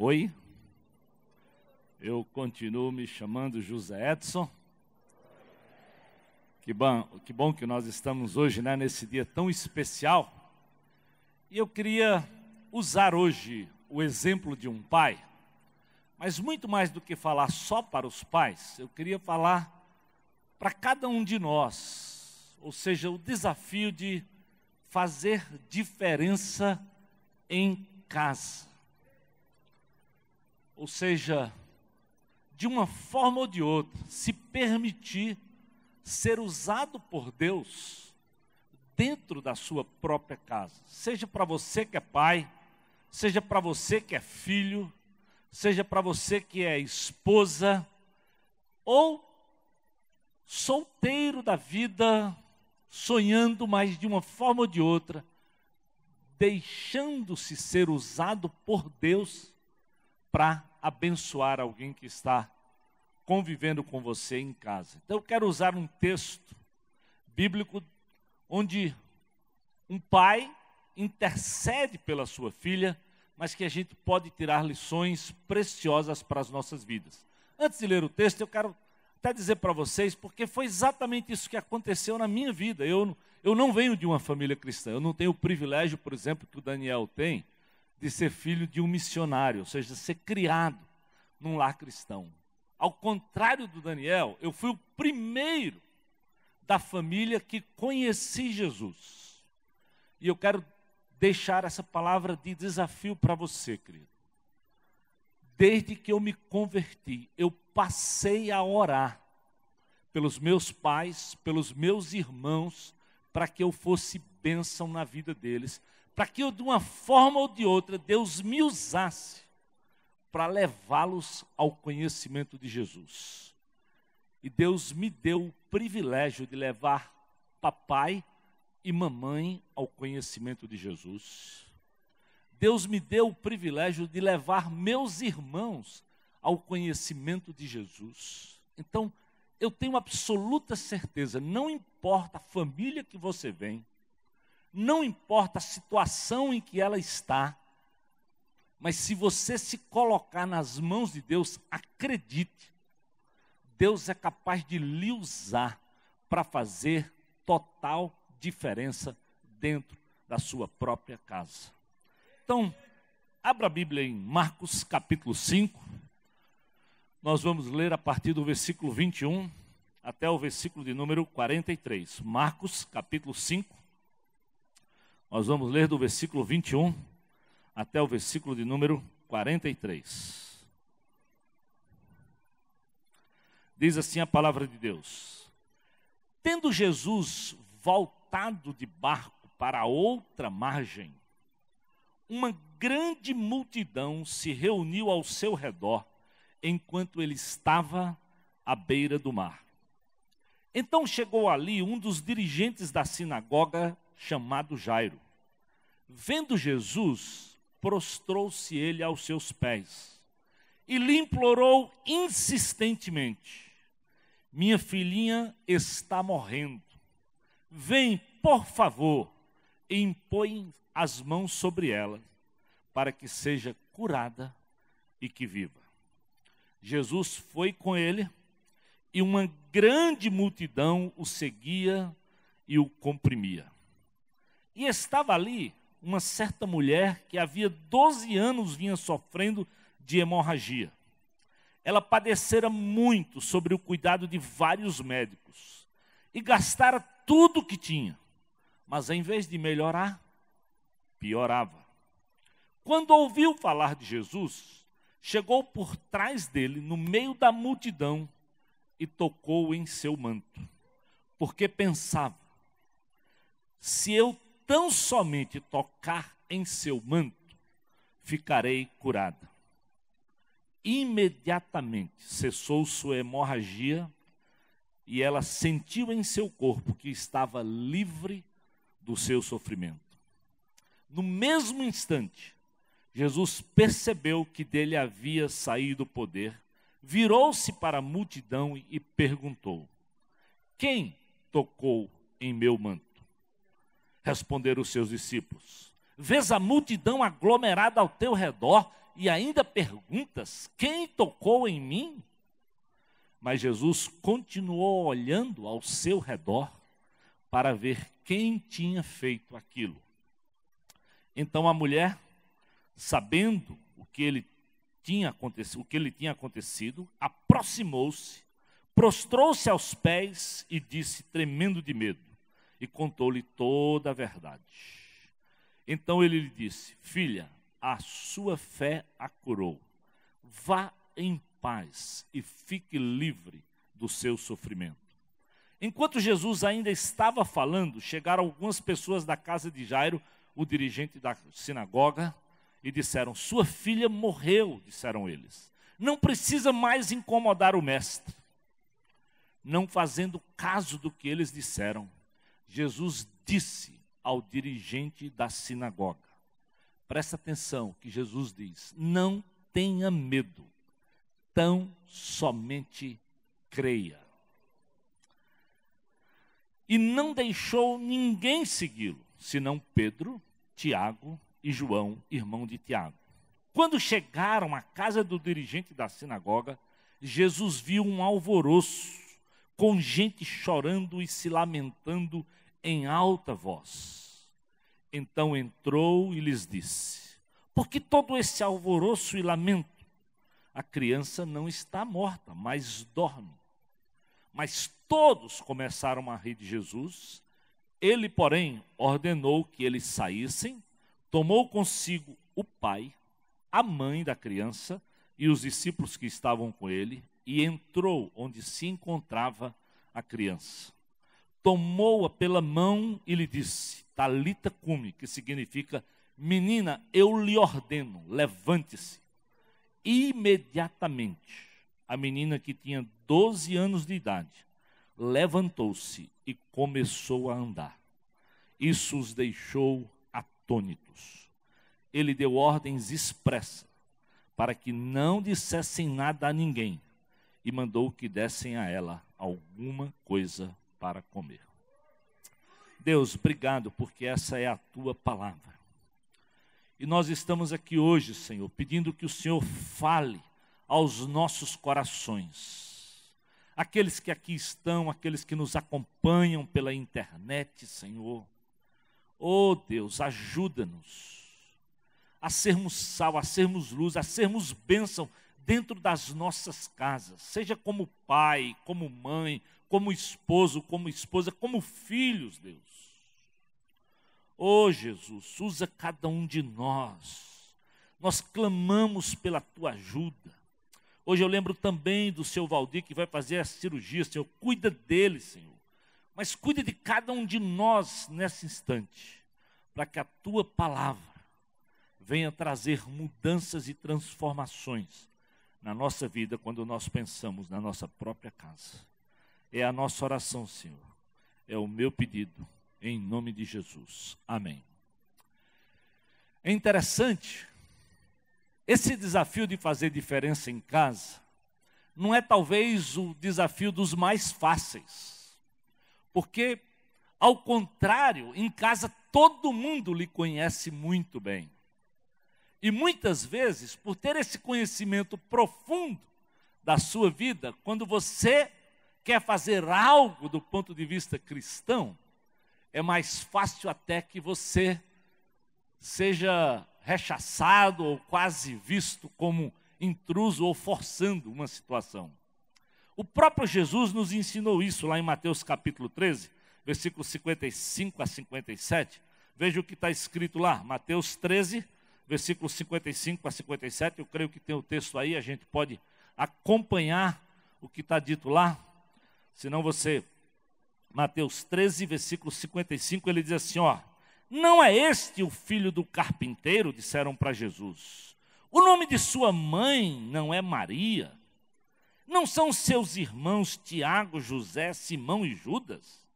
Oi, eu continuo me chamando José Edson. Que bom que nós estamos hoje, nesse dia tão especial. E eu queria usar hoje o exemplo de um pai, mas muito mais do que falar só para os pais, eu queria falar para cada um de nós, ou seja, o desafio de fazer diferença em casa. Ou seja, de uma forma ou de outra, se permitir ser usado por Deus dentro da sua própria casa. Seja para você que é pai, seja para você que é filho, seja para você que é esposa, ou solteiro da vida, sonhando, mas de uma forma ou de outra, deixando-se ser usado por Deus para abençoar alguém que está convivendo com você em casa. Então eu quero usar um texto bíblico onde um pai intercede pela sua filha, mas que a gente pode tirar lições preciosas para as nossas vidas. Antes de ler o texto, eu quero até dizer para vocês, porque foi exatamente isso que aconteceu na minha vida. Eu não venho de uma família cristã, eu não tenho o privilégio, por exemplo, que o Daniel tem, de ser filho de um missionário, ou seja, ser criado num lar cristão. Ao contrário do Daniel, eu fui o primeiro da família que conheci Jesus. E eu quero deixar essa palavra de desafio para você, querido. Desde que eu me converti, eu passei a orar pelos meus pais, pelos meus irmãos, para que eu fosse bênção na vida deles, para que eu, de uma forma ou de outra, Deus me usasse para levá-los ao conhecimento de Jesus. E Deus me deu o privilégio de levar papai e mamãe ao conhecimento de Jesus. Deus me deu o privilégio de levar meus irmãos ao conhecimento de Jesus. Então, eu tenho absoluta certeza, não importa a família que você vem, não importa a situação em que ela está, mas se você se colocar nas mãos de Deus, acredite, Deus é capaz de lhe usar para fazer total diferença dentro da sua própria casa. Então, abra a Bíblia em Marcos capítulo 5, nós vamos ler a partir do versículo 21 até o versículo de número 43. Marcos capítulo 5, nós vamos ler do versículo 21 até o versículo de número 43. Diz assim a palavra de Deus: Tendo Jesus voltado de barco para a outra margem, uma grande multidão se reuniu ao seu redor, enquanto ele estava à beira do mar. Então chegou ali um dos dirigentes da sinagoga, chamado Jairo. Vendo Jesus, prostrou-se ele aos seus pés e lhe implorou insistentemente: Minha filhinha está morrendo. Vem, por favor, e impõe as mãos sobre ela, para que seja curada e que viva. Jesus foi com ele, e uma grande multidão o seguia e o comprimia. E estava ali uma certa mulher que havia 12 anos vinha sofrendo de hemorragia. Ela padecera muito sobre o cuidado de vários médicos e gastara tudo o que tinha, mas em vez de melhorar, piorava. Quando ouviu falar de Jesus, chegou por trás dele, no meio da multidão, e tocou em seu manto, porque pensava: se eu tão somente tocar em seu manto, ficarei curada. Imediatamente cessou sua hemorragia e ela sentiu em seu corpo que estava livre do seu sofrimento. No mesmo instante, Jesus percebeu que dele havia saído o poder, virou-se para a multidão e perguntou: Quem tocou em meu manto? Responderam os seus discípulos: Vês a multidão aglomerada ao teu redor e ainda perguntas: quem tocou em mim? Mas Jesus continuou olhando ao seu redor para ver quem tinha feito aquilo. Então a mulher, sabendo o que lhe tinha acontecido, aproximou-se, prostrou-se aos pés e disse, tremendo de medo, e contou-lhe toda a verdade. Então ele lhe disse: filha, a sua fé a curou. Vá em paz e fique livre do seu sofrimento. Enquanto Jesus ainda estava falando, chegaram algumas pessoas da casa de Jairo, o dirigente da sinagoga, e disseram: sua filha morreu, disseram eles. Não precisa mais incomodar o mestre. Não fazendo caso do que eles disseram, Jesus disse ao dirigente da sinagoga, presta atenção que Jesus diz: não tenha medo, tão somente creia. E não deixou ninguém segui-lo, senão Pedro, Tiago e João, irmão de Tiago. Quando chegaram à casa do dirigente da sinagoga, Jesus viu um alvoroço, com gente chorando e se lamentando em alta voz. Então entrou e lhes disse: por que todo esse alvoroço e lamento? A criança não está morta, mas dorme. Mas todos começaram a rir de Jesus. Ele, porém, ordenou que eles saíssem, tomou consigo o pai, a mãe da criança e os discípulos que estavam com ele, e entrou onde se encontrava a criança. Tomou-a pela mão e lhe disse: Talita cumi, que significa: menina, eu lhe ordeno, levante-se. Imediatamente, a menina, que tinha 12 anos de idade, levantou-se e começou a andar. Isso os deixou atônitos. Ele deu ordens expressas para que não dissessem nada a ninguém e mandou que dessem a ela alguma coisa para comer. Deus, obrigado, porque essa é a tua palavra. E nós estamos aqui hoje, Senhor, pedindo que o Senhor fale aos nossos corações. Aqueles que aqui estão, aqueles que nos acompanham pela internet, Senhor. Oh Deus, ajuda-nos a sermos sal, a sermos luz, a sermos bênção dentro das nossas casas. Seja como pai, como mãe, como esposo, como esposa, como filhos, Deus. Oh Jesus, usa cada um de nós. Nós clamamos pela tua ajuda. Hoje eu lembro também do seu Valdir, que vai fazer a cirurgia. Senhor, cuida dele, Senhor. Mas cuida de cada um de nós nesse instante, para que a tua palavra venha trazer mudanças e transformações na nossa vida, quando nós pensamos na nossa própria casa. É a nossa oração, Senhor. É o meu pedido, em nome de Jesus. Amém. É interessante, esse desafio de fazer diferença em casa não é talvez o desafio dos mais fáceis, porque, ao contrário, em casa todo mundo lhe conhece muito bem. E muitas vezes, por ter esse conhecimento profundo da sua vida, quando você quer fazer algo do ponto de vista cristão, é mais fácil até que você seja rechaçado ou quase visto como intruso ou forçando uma situação. O próprio Jesus nos ensinou isso lá em Mateus capítulo 13, versículos 55 a 57. Veja o que está escrito lá, Mateus 13, versículos 55 a 57. Eu creio que tem o texto aí, a gente pode acompanhar o que está dito lá. Senão você... Mateus 13, versículo 55, ele diz assim, ó: não é este o filho do carpinteiro? Disseram para Jesus. O nome de sua mãe não é Maria? Não são seus irmãos Tiago, José, Simão e Judas?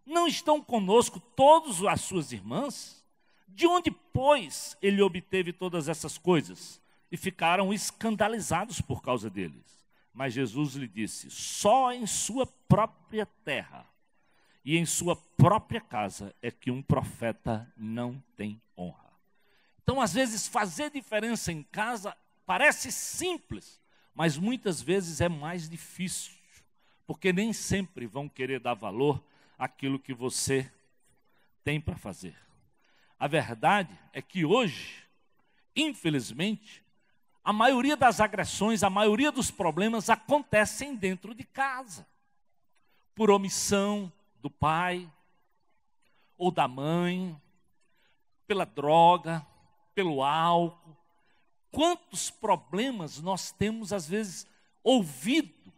Não estão conosco todas as suas irmãs? De onde, pois, ele obteve todas essas coisas? E ficaram escandalizados por causa deles. Mas Jesus lhe disse: só em sua própria terra e em sua própria casa é que um profeta não tem honra. Então, às vezes, fazer diferença em casa Parece simples, mas muitas vezes é mais difícil, porque nem sempre vão querer dar valor àquilo que você tem para fazer. A verdade é que hoje, infelizmente, a maioria das agressões, a maioria dos problemas acontecem dentro de casa, por omissão do pai ou da mãe, pela droga, pelo álcool. Quantos problemas nós temos, às vezes, ouvido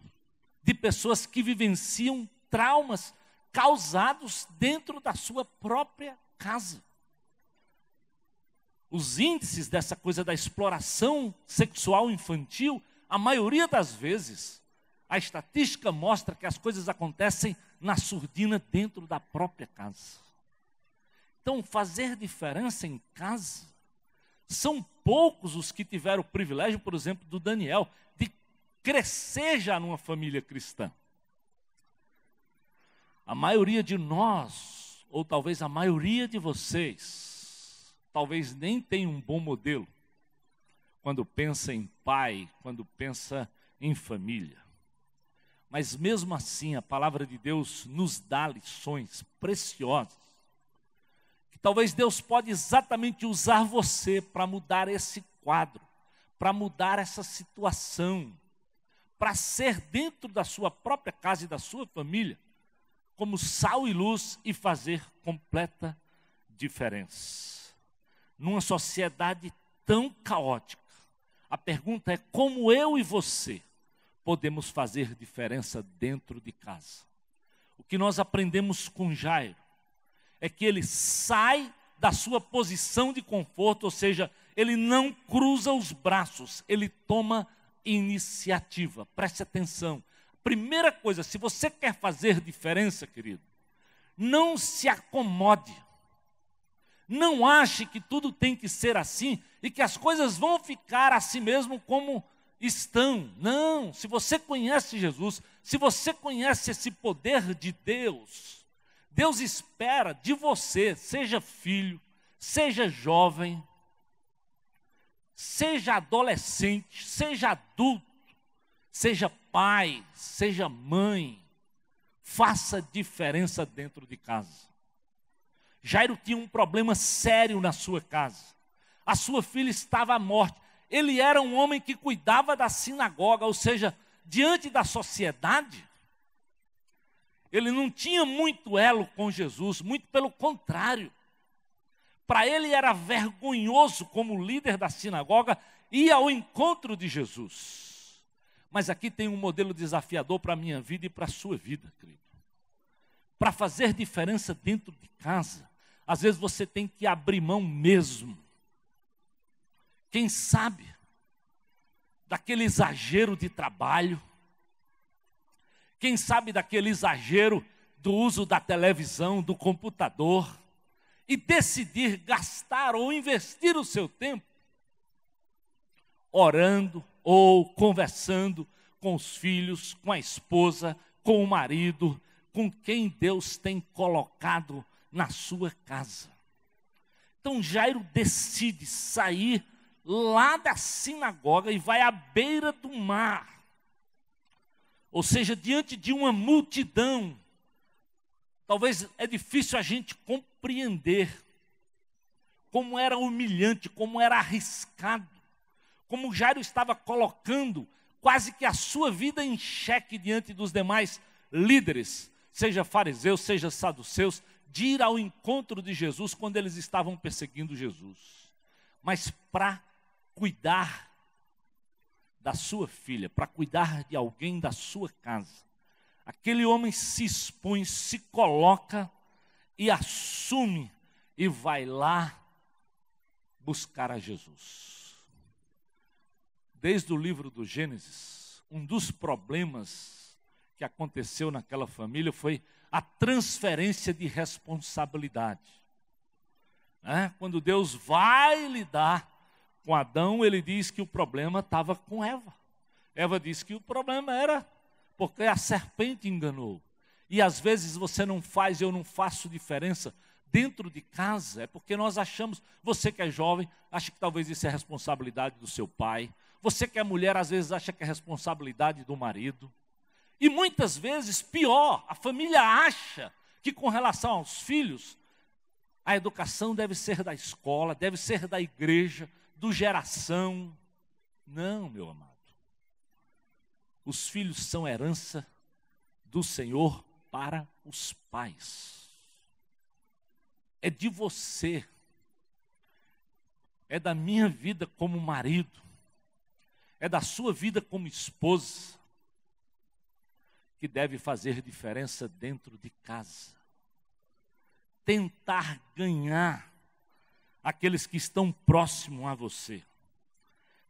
de pessoas que vivenciam traumas causados dentro da sua própria casa. Os índices dessa coisa da exploração sexual infantil, a maioria das vezes, a estatística mostra que as coisas acontecem na surdina dentro da própria casa. Então, fazer diferença em casa, são poucos os que tiveram o privilégio, por exemplo, do Daniel, de crescer já numa família cristã. A maioria de nós, ou talvez a maioria de vocês, talvez nem tenha um bom modelo quando pensa em pai, quando pensa em família. Mas mesmo assim, a palavra de Deus nos dá lições preciosas, que talvez Deus pode exatamente usar você para mudar esse quadro, para mudar essa situação, para ser dentro da sua própria casa e da sua família, como sal e luz e fazer completa diferença. Numa sociedade tão caótica, a pergunta é como eu e você podemos fazer diferença dentro de casa. O que nós aprendemos com Jairo é que ele sai da sua posição de conforto, ou seja, ele não cruza os braços, ele toma iniciativa. Preste atenção. Primeira coisa, se você quer fazer diferença, querido, não se acomode. Não ache que tudo tem que ser assim e que as coisas vão ficar assim mesmo como estão. Não, se você conhece Jesus, se você conhece esse poder de Deus, Deus espera de você, seja filho, seja jovem, seja adolescente, seja adulto, seja pai, seja mãe, faça diferença dentro de casa. Jairo tinha um problema sério na sua casa. A sua filha estava à morte. Ele era um homem que cuidava da sinagoga, ou seja, diante da sociedade, ele não tinha muito elo com Jesus, muito pelo contrário. Para ele era vergonhoso, como líder da sinagoga, ir ao encontro de Jesus. Mas aqui tem um modelo desafiador para a minha vida e para a sua vida, querido. Para fazer diferença dentro de casa, às vezes você tem que abrir mão mesmo. Quem sabe, daquele exagero de trabalho, quem sabe daquele exagero do uso da televisão, do computador, e decidir gastar ou investir o seu tempo orando ou conversando com os filhos, com a esposa, com o marido, com quem Deus tem colocado na sua casa. Então Jairo decide sair lá da sinagoga e vai à beira do mar. Ou seja, diante de uma multidão. Talvez é difícil a gente compreender como era humilhante, como era arriscado, como Jairo estava colocando quase que a sua vida em xeque diante dos demais líderes, seja fariseus, seja saduceus, de ir ao encontro de Jesus quando eles estavam perseguindo Jesus. Mas para cuidar da sua filha, para cuidar de alguém da sua casa, aquele homem se expõe, se coloca e assume e vai lá buscar a Jesus. Desde o livro do Gênesis, um dos problemas que aconteceu naquela família foi a transferência de responsabilidade. Quando Deus vai lidar com Adão, ele diz que o problema estava com Eva. Eva disse que o problema era porque a serpente enganou. E às vezes você não faz, eu não faço diferença dentro de casa, é porque nós achamos, você que é jovem, acha que talvez isso é responsabilidade do seu pai, Você que é mulher, às vezes acha que é responsabilidade do marido. E muitas vezes, pior, a família acha que com relação aos filhos, a educação deve ser da escola, deve ser da igreja, do geração. Não, meu amado. Os filhos são herança do Senhor para os pais. É de você. É da minha vida como marido. É da sua vida como esposa. Que deve fazer diferença dentro de casa. Tentar ganhar aqueles que estão próximos a você.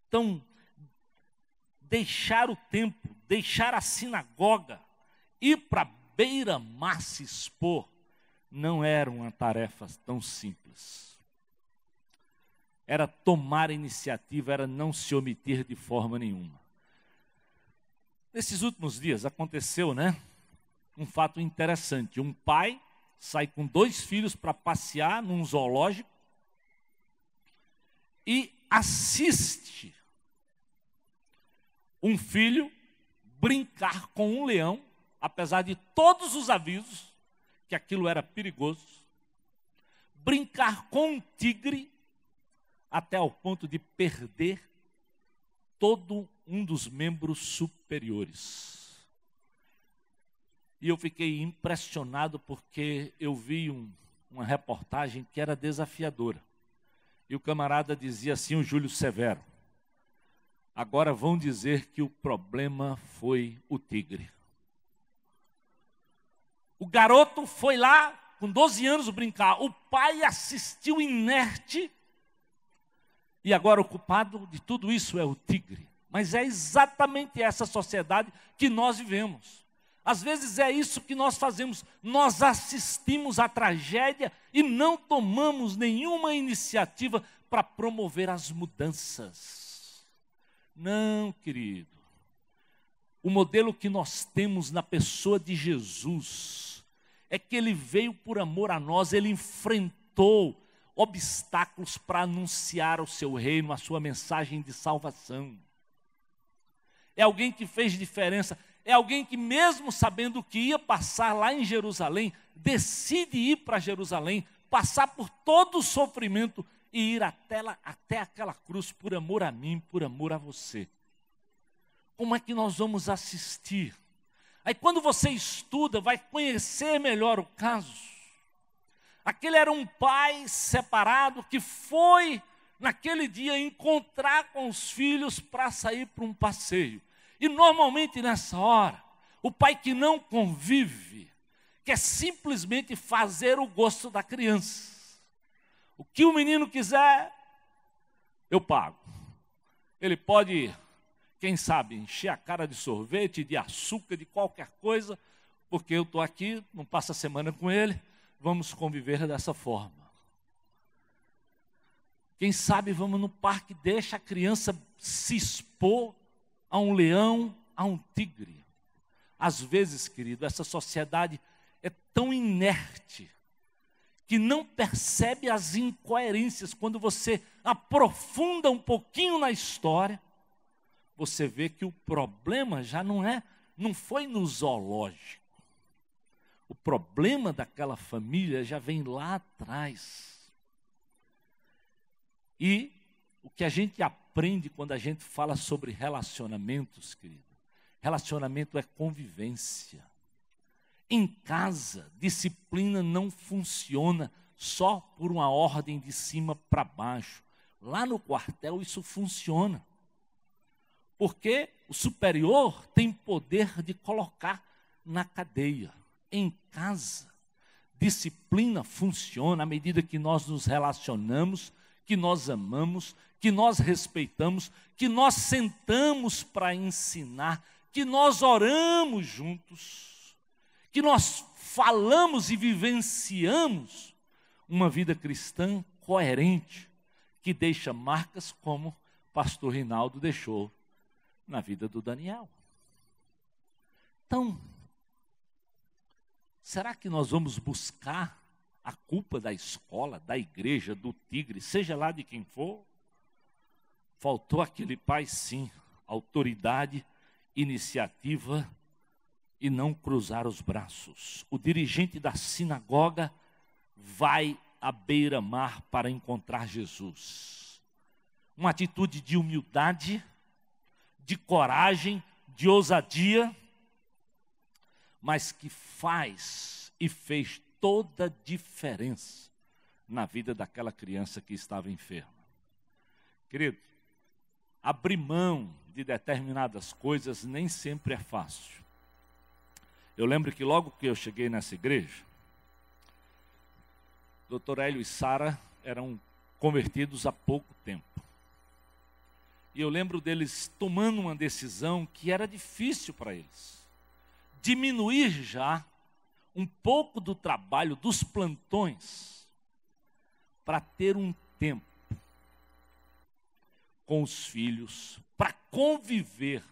Então, deixar o templo, deixar a sinagoga, ir para a beira-mar se expor, não era uma tarefa tão simples. Era tomar a iniciativa, era não se omitir de forma nenhuma. Nesses últimos dias aconteceu, um fato interessante. Um pai sai com 2 filhos para passear num zoológico e assiste um filho brincar com um leão, apesar de todos os avisos que aquilo era perigoso, brincar com um tigre até ao ponto de perder todo um dos membros superiores. E eu fiquei impressionado porque eu vi uma reportagem que era desafiadora. E o camarada dizia assim, o Júlio Severo: agora vão dizer que o problema foi o tigre. O garoto foi lá com 12 anos brincar. O pai assistiu inerte. E agora o culpado de tudo isso é o tigre. Mas é exatamente essa sociedade que nós vivemos. Às vezes é isso que nós fazemos. Nós assistimos à tragédia e não tomamos nenhuma iniciativa para promover as mudanças. Não, querido. O modelo que nós temos na pessoa de Jesus é que ele veio por amor a nós, ele enfrentou obstáculos para anunciar o seu reino, a sua mensagem de salvação. É alguém que fez diferença, é alguém que mesmo sabendo que ia passar lá em Jerusalém, decide ir para Jerusalém, passar por todo o sofrimento e ir até aquela cruz por amor a mim, por amor a você. Como é que nós vamos assistir? Aí quando você estuda, vai conhecer melhor o caso. Aquele era um pai separado que foi, naquele dia, encontrar com os filhos para sair para um passeio. E normalmente nessa hora, o pai que não convive, quer simplesmente fazer o gosto da criança. O que o menino quiser, eu pago. Ele pode, quem sabe, encher a cara de sorvete, de açúcar, de qualquer coisa, porque eu estou aqui, não passo a semana com ele, vamos conviver dessa forma. Quem sabe vamos no parque, deixa a criança se expor a um leão, a um tigre. Às vezes, querido, essa sociedade é tão inerte que não percebe as incoerências. Quando você aprofunda um pouquinho na história, você vê que o problema já não foi no zoológico. O problema daquela família já vem lá atrás. E o que a gente aprende quando a gente fala sobre relacionamentos, querido, relacionamento é convivência. Em casa, disciplina não funciona só por uma ordem de cima para baixo. Lá no quartel isso funciona. Porque o superior tem poder de colocar na cadeia. Em casa, disciplina funciona à medida que nós nos relacionamos, que nós amamos, que nós respeitamos, que nós sentamos para ensinar, que nós oramos juntos, que nós falamos e vivenciamos uma vida cristã coerente, que deixa marcas como o pastor Rinaldo deixou na vida do Daniel. Então, será que nós vamos buscar a culpa da escola, da igreja, do tigre, seja lá de quem for? Faltou aquele pai, sim, autoridade, iniciativa e não cruzar os braços. O dirigente da sinagoga vai à beira-mar para encontrar Jesus. Uma atitude de humildade, de coragem, de ousadia, mas que faz e fez toda a diferença na vida daquela criança que estava enferma. Querido, abrir mão de determinadas coisas nem sempre é fácil. Eu lembro que logo que eu cheguei nessa igreja, Dr. Hélio e Sara eram convertidos há pouco tempo. E eu lembro deles tomando uma decisão que era difícil para eles. Diminuir já um pouco do trabalho dos plantões para ter um tempo com os filhos, para conviver,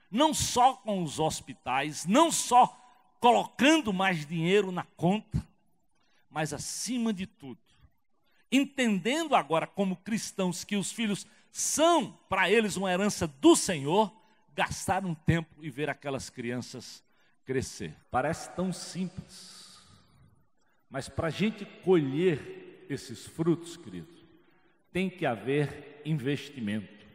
não só com os hospitais, não só colocando mais dinheiro na conta, mas acima de tudo, entendendo agora como cristãos que os filhos são para eles uma herança do Senhor, gastar um tempo e ver aquelas crianças crescer. Parece tão simples, mas para a gente colher esses frutos, querido, tem que haver investimento.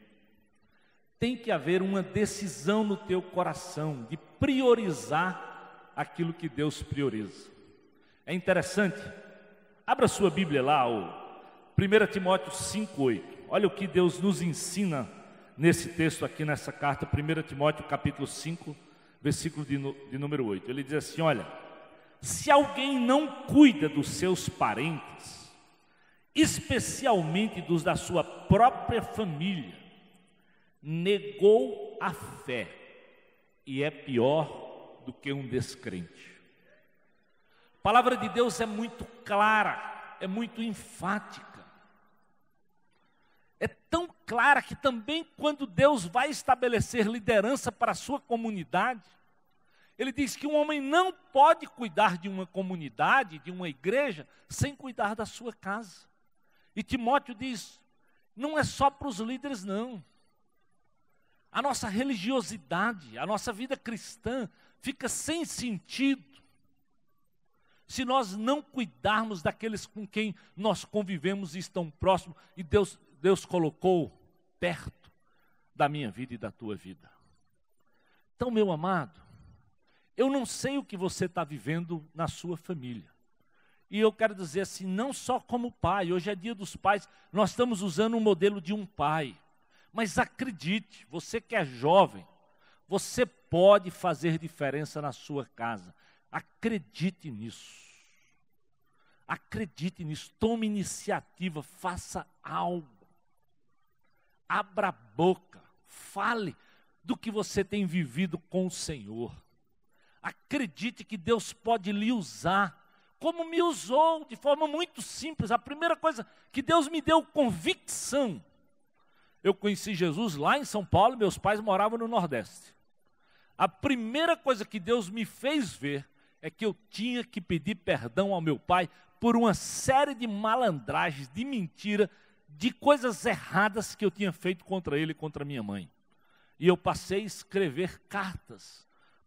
Tem que haver uma decisão no teu coração de priorizar aquilo que Deus prioriza. É interessante, abra sua Bíblia lá, o 1 Timóteo 5,8. Olha o que Deus nos ensina nesse texto aqui, nessa carta, 1 Timóteo capítulo 5, versículo de número 8. Ele diz assim, olha, se alguém não cuida dos seus parentes, especialmente dos da sua própria família, negou a fé e é pior do que um descrente. A palavra de Deus é muito clara, é muito enfática. É tão clara que também quando Deus vai estabelecer liderança para a sua comunidade, Ele diz que um homem não pode cuidar de uma comunidade, de uma igreja, sem cuidar da sua casa. E Timóteo diz, não é só para os líderes não. A nossa religiosidade, a nossa vida cristã fica sem sentido se nós não cuidarmos daqueles com quem nós convivemos e estão próximos e Deus colocou perto da minha vida e da tua vida. Então, meu amado, eu não sei o que você está vivendo na sua família. E eu quero dizer assim, não só como pai, hoje é dia dos pais, nós estamos usando o modelo de um pai. Mas acredite, você que é jovem, você pode fazer diferença na sua casa. Acredite nisso. Acredite nisso, tome iniciativa, faça algo. Abra a boca, fale do que você tem vivido com o Senhor. Acredite que Deus pode lhe usar, como me usou, de forma muito simples. A primeira coisa que Deus me deu convicção. Eu conheci Jesus lá em São Paulo, meus pais moravam no Nordeste. A primeira coisa que Deus me fez ver é que eu tinha que pedir perdão ao meu pai por uma série de malandragens, de mentira, de coisas erradas que eu tinha feito contra ele e contra minha mãe. E eu passei a escrever cartas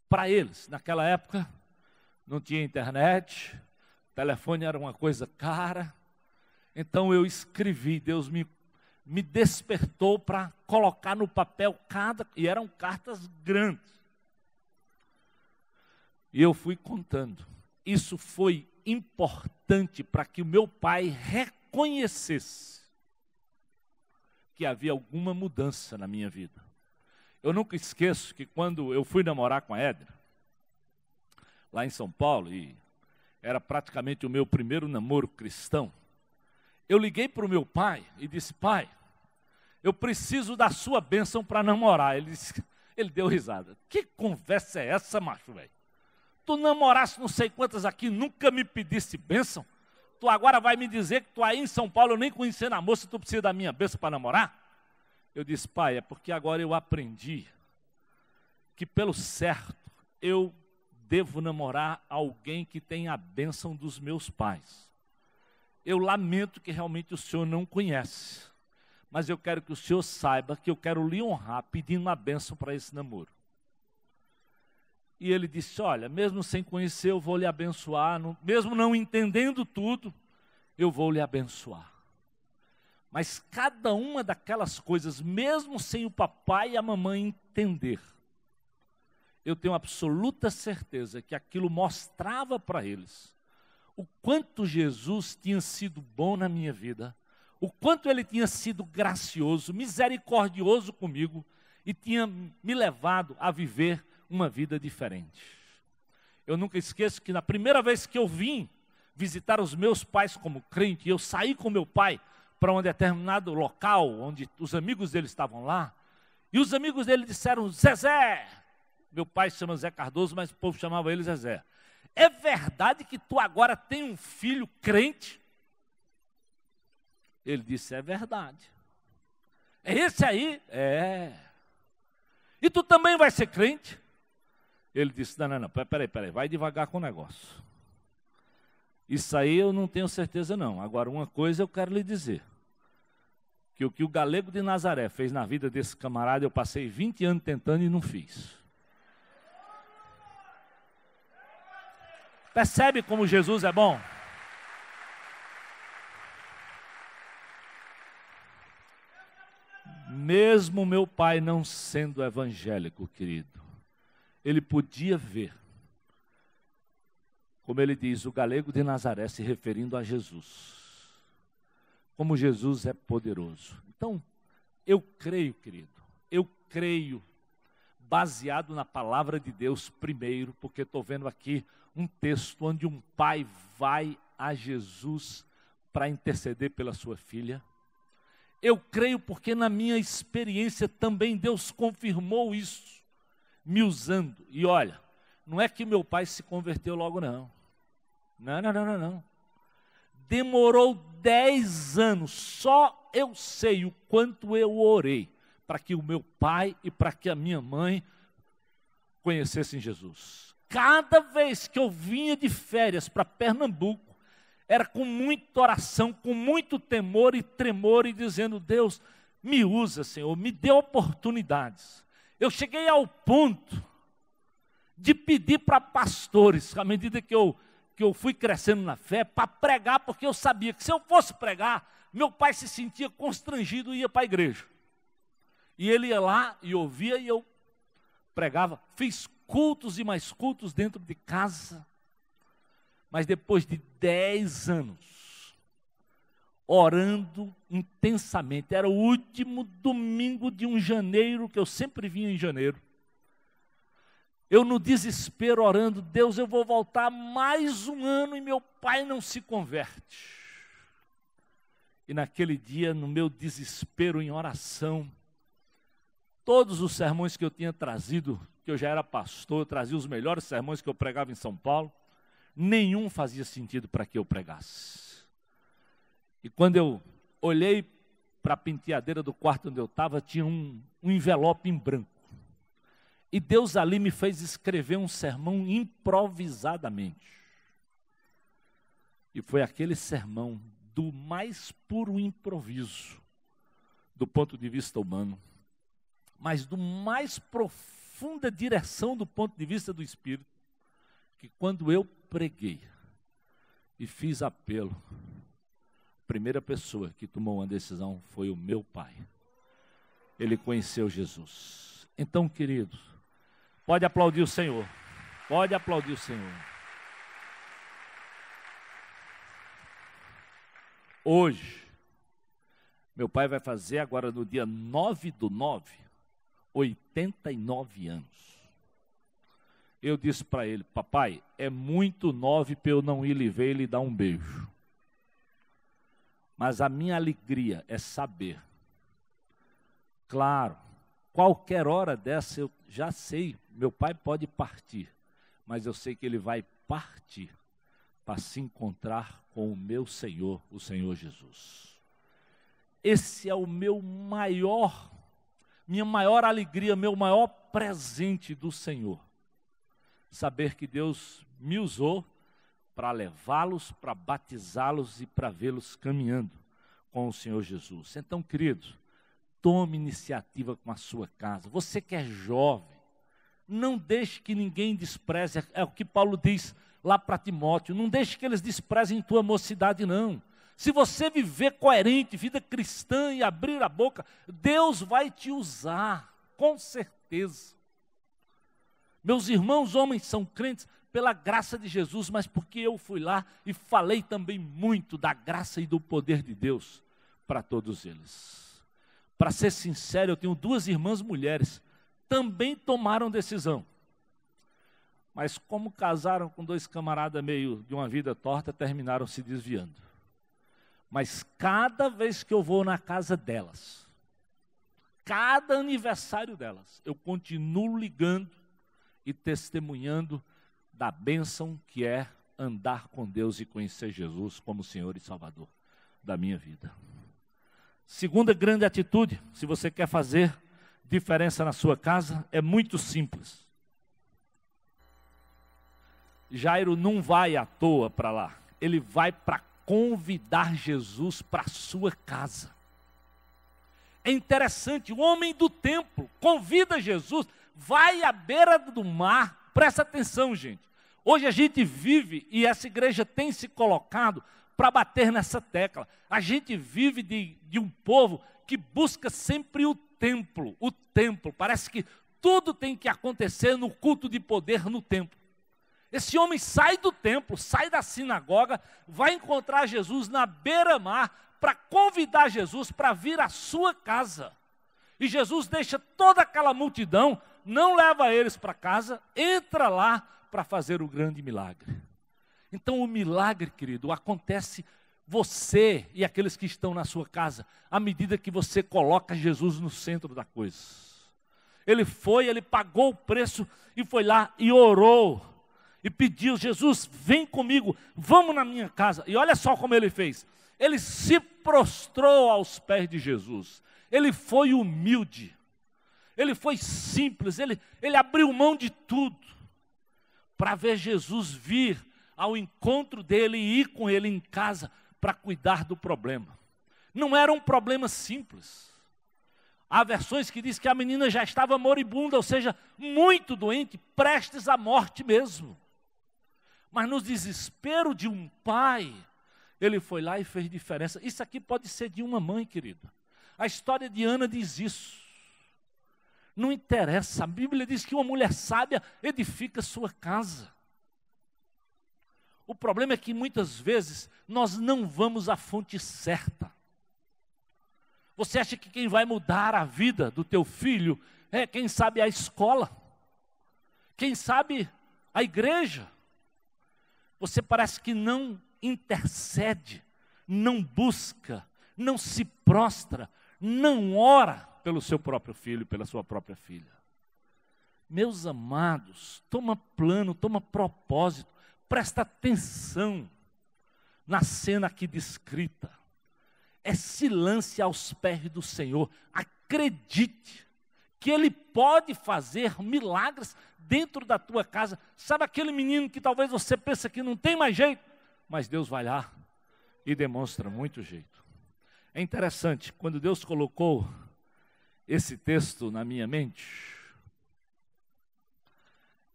para eles. Naquela época não tinha internet, telefone era uma coisa cara. Então eu escrevi, Deus me despertou para colocar no papel e eram cartas grandes. E eu fui contando. Isso foi importante para que o meu pai reconhecesse que havia alguma mudança na minha vida. Eu nunca esqueço que quando eu fui namorar com a Edna, lá em São Paulo, e era praticamente o meu primeiro namoro cristão, eu liguei para o meu pai e disse, pai, eu preciso da sua bênção para namorar. Ele deu risada. Que conversa é essa, macho, velho? Tu namoraste não sei quantas aqui, nunca me pedisse bênção? Tu agora vai me dizer que tu aí em São Paulo, eu nem conhecendo a moça, tu precisa da minha bênção para namorar? Eu disse, pai, é porque agora eu aprendi que pelo certo eu devo namorar alguém que tem a bênção dos meus pais. Eu lamento que realmente o senhor não conhece, mas eu quero que o senhor saiba que eu quero lhe honrar pedindo uma bênção para esse namoro. E ele disse, olha, mesmo sem conhecer, eu vou lhe abençoar, mesmo não entendendo tudo, eu vou lhe abençoar. Mas cada uma daquelas coisas, mesmo sem o papai e a mamãe entender, eu tenho absoluta certeza que aquilo mostrava para eles o quanto Jesus tinha sido bom na minha vida, o quanto ele tinha sido gracioso, misericordioso comigo e tinha me levado a viver uma vida diferente. Eu nunca esqueço que na primeira vez que eu vim visitar os meus pais como crente, eu saí com meu pai para um determinado local, onde os amigos dele estavam lá, e os amigos dele disseram, Zezé, meu pai se chama Zé Cardoso, mas o povo chamava ele Zezé, é verdade que tu agora tem um filho crente? Ele disse, é verdade. É esse aí? É. E tu também vai ser crente? Ele disse, não, peraí, vai devagar com o negócio. Isso aí eu não tenho certeza não. Agora, uma coisa eu quero lhe dizer, que o que o Galego de Nazaré fez na vida desse camarada, eu passei 20 anos tentando e não fiz. Percebe como Jesus é bom? Mesmo meu pai não sendo evangélico, querido, ele podia ver, como ele diz, o Galego de Nazaré se referindo a Jesus, como Jesus é poderoso. Então, eu creio, querido, baseado na palavra de Deus primeiro, porque estou vendo aqui um texto onde um pai vai a Jesus para interceder pela sua filha. Eu creio porque na minha experiência também Deus confirmou isso, me usando. E olha, não é que meu pai se converteu logo não. Não. Demorou 10 anos, só eu sei o quanto eu orei para que o meu pai e para que a minha mãe conhecessem Jesus. Cada vez que eu vinha de férias para Pernambuco, era com muita oração, com muito temor e tremor, e dizendo, Deus, me usa, Senhor, me dê oportunidades. Eu cheguei ao ponto de pedir para pastores, à medida que eu fui crescendo na fé, para pregar, porque eu sabia que se eu fosse pregar, meu pai se sentia constrangido e ia para a igreja. E ele ia lá e ouvia e eu pregava. Fiz cultos e mais cultos dentro de casa. Mas depois de 10 anos, orando intensamente, era o último domingo de um janeiro, que eu sempre vinha em janeiro. Eu no desespero orando, Deus, eu vou voltar mais um ano e meu pai não se converte. E naquele dia, no meu desespero em oração, todos os sermões que eu tinha trazido, que eu já era pastor, eu trazia os melhores sermões que eu pregava em São Paulo, nenhum fazia sentido para que eu pregasse. E quando eu olhei para a penteadeira do quarto onde eu estava, tinha um envelope em branco. E Deus ali me fez escrever um sermão improvisadamente. E foi aquele sermão do mais puro improviso, do ponto de vista humano, mas do mais profunda direção do ponto de vista do Espírito, que quando eu preguei e fiz apelo, a primeira pessoa que tomou uma decisão foi o meu pai. Ele conheceu Jesus. Então, queridos, pode aplaudir o Senhor. Pode aplaudir o Senhor. Hoje, meu pai vai fazer agora no dia 9/9, 89 anos. Eu disse para ele, papai, é muito 9 para eu não ir lhe ver e lhe dar um beijo. Mas a minha alegria é saber. Claro, qualquer hora dessa eu já sei, meu pai pode partir, mas eu sei que ele vai partir para se encontrar com o meu Senhor, o Senhor Jesus. Esse é o minha maior alegria, meu maior presente do Senhor. Saber que Deus me usou para levá-los, para batizá-los e para vê-los caminhando com o Senhor Jesus. Então, queridos, tome iniciativa com a sua casa. Você que é jovem, não deixe que ninguém despreze, é o que Paulo diz lá para Timóteo, não deixe que eles desprezem tua mocidade, não. Se você viver coerente, vida cristã e abrir a boca, Deus vai te usar, com certeza. Meus irmãos, homens são crentes pela graça de Jesus, mas porque eu fui lá e falei também muito da graça e do poder de Deus para todos eles. Para ser sincero, eu tenho 2 irmãs mulheres, também tomaram decisão. Mas como casaram com 2 camaradas meio de uma vida torta, terminaram se desviando. Mas cada vez que eu vou na casa delas, cada aniversário delas, eu continuo ligando e testemunhando da bênção que é andar com Deus e conhecer Jesus como Senhor e Salvador da minha vida. Segunda grande atitude, se você quer fazer diferença na sua casa, é muito simples. Jairo não vai à toa para lá, ele vai para convidar Jesus para a sua casa. É interessante, o homem do templo convida Jesus, vai à beira do mar, presta atenção, gente. Hoje a gente vive, e essa igreja tem se colocado para bater nessa tecla. A gente vive de um povo que busca sempre o templo. Parece que tudo tem que acontecer no culto de poder no templo. Esse homem sai do templo, sai da sinagoga, vai encontrar Jesus na beira-mar para convidar Jesus para vir à sua casa. E Jesus deixa toda aquela multidão, não leva eles para casa, entra lá para fazer o grande milagre. Então o milagre, querido, acontece você e aqueles que estão na sua casa, à medida que você coloca Jesus no centro da coisa. Ele pagou o preço e foi lá e orou. E pediu, Jesus, vem comigo, vamos na minha casa. E olha só como ele fez. Ele se prostrou aos pés de Jesus. Ele foi humilde. Ele foi simples. Ele abriu mão de tudo para ver Jesus vir ao encontro dele e ir com ele em casa para cuidar do problema. Não era um problema simples. Há versões que diz que a menina já estava moribunda, ou seja, muito doente, prestes à morte mesmo. Mas no desespero de um pai, ele foi lá e fez diferença. Isso aqui pode ser de uma mãe, querida. A história de Ana diz isso. Não interessa, a Bíblia diz que uma mulher sábia edifica sua casa. O problema é que muitas vezes nós não vamos à fonte certa. Você acha que quem vai mudar a vida do teu filho é, quem sabe, a escola? Quem sabe, a igreja? Você parece que não intercede, não busca, não se prostra, não ora pelo seu próprio filho, pela sua própria filha. Meus amados, toma plano, toma propósito, presta atenção na cena aqui descrita. Se lance aos pés do Senhor, acredite que Ele pode fazer milagres dentro da tua casa. Sabe aquele menino que talvez você pense que não tem mais jeito, mas Deus vai lá e demonstra muito jeito. É interessante, quando Deus colocou esse texto na minha mente,